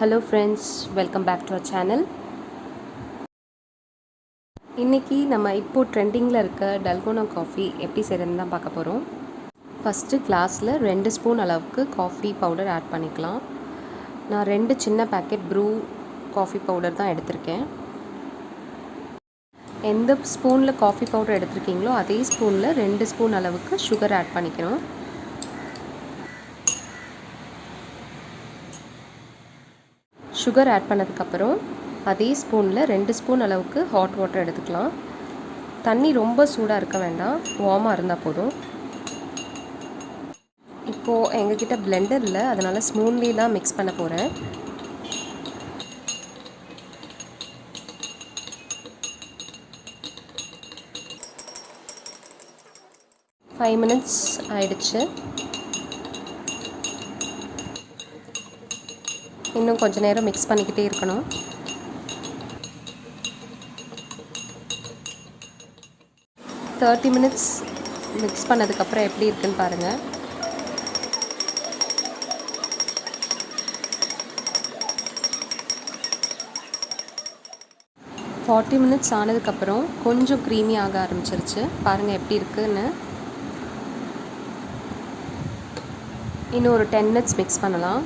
Hello friends, welcome back to our channel. இன்னைக்கு நம்ம இப்போ ட்ரெண்டிங்கில் இருக்க டல்கோனா காஃபி எப்படி செய்கிறதுன்னு தான் பார்க்க போகிறோம். ஃபஸ்ட்டு கிளாஸில் 2 ஸ்பூன் அளவுக்கு காஃபி பவுடர் ஆட் பண்ணிக்கலாம். நான் 2 சின்ன பேக்கெட் ப்ரூ காஃபி பவுடர் தான் எடுத்திருக்கேன். எந்த ஸ்பூனில் காஃபி பவுடர் எடுத்திருக்கீங்களோ அதே ஸ்பூனில் 2 ஸ்பூன் அளவுக்கு சுகர் ஆட் பண்ணிக்கணும். சுகர் ஆட் பண்ணதுக்கப்புறம் அதே ஸ்பூனில் 2 ஸ்பூன் அளவுக்கு ஹாட் வாட்டர் எடுத்துக்கலாம். தண்ணி ரொம்ப சூடாக இருக்க வேண்டாம், வார்மாக இருந்தால் போதும். இப்போது எங்ககிட்ட பிளெண்டர் இல்லை, அதனால் ஸ்பூன்லேயே தான் மிக்ஸ் பண்ண போகிறேன். ஃபைவ் மினிட்ஸ் ஆயிடுச்சு. இன்னும் கொஞ்சம் நேரம் மிக்ஸ் பண்ணிக்கிட்டே இருக்கணும். தேர்ட்டி மினிட்ஸ் மிக்ஸ் பண்ணதுக்கப்புறம் எப்படி இருக்குன்னு பாருங்கள். ஃபார்ட்டி மினிட்ஸ் ஆனதுக்கப்புறம் கொஞ்சம் க்ரீமி ஆக ஆரம்பிச்சிருச்சு. பாருங்கள் எப்படி இருக்குன்னு. இன்னும் ஒரு 10 மினிட்ஸ் மிக்ஸ் பண்ணலாம்.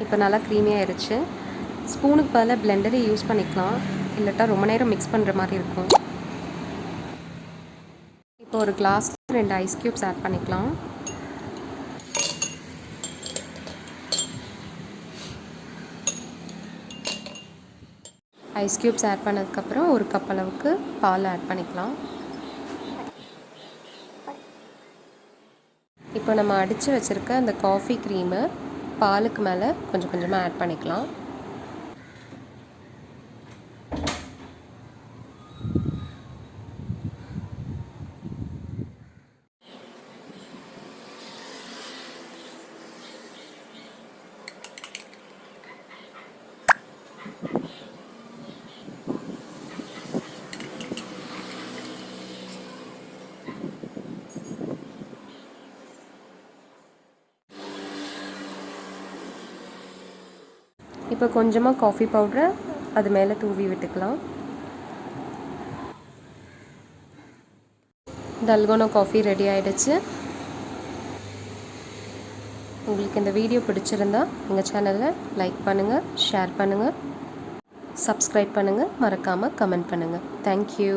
இப்போ நல்லா க்ரீமி ஆயிடுச்சு. ஸ்பூனுக்கு பதிலாக பிளெண்டரை யூஸ் பண்ணிக்கலாம், இல்லாட்டா ரொம்ப நேரம் மிக்ஸ் பண்ணுற மாதிரி இருக்கும். இப்போ ஒரு கிளாஸ் 2 ஐஸ் க்யூப்ஸ் ஆட் பண்ணிக்கலாம். ஐஸ் க்யூப்ஸ் ஆட் பண்ணதுக்கப்புறம் ஒரு கப் அளவுக்கு பால் ஆட் பண்ணிக்கலாம். இப்போ நம்ம அடித்து வச்சுருக்க அந்த காஃபி க்ரீமை பாலுக்கு மேலே கொஞ்சம் கொஞ்சமாக ஆட் பண்ணிக்கலாம். இப்போ கொஞ்சமாக காஃபி பவுடரை அது மேலே தூவி விட்டுக்கலாம். டல்கோனா காஃபி ரெடி ஆகிடுச்சு. உங்களுக்கு இந்த வீடியோ பிடிச்சிருந்தா எங்கள் சேனலை லைக் பண்ணுங்கள், ஷேர் பண்ணுங்கள், சப்ஸ்கிரைப் பண்ணுங்கள், மறக்காமல் கமெண்ட் பண்ணுங்கள். தேங்க்யூ.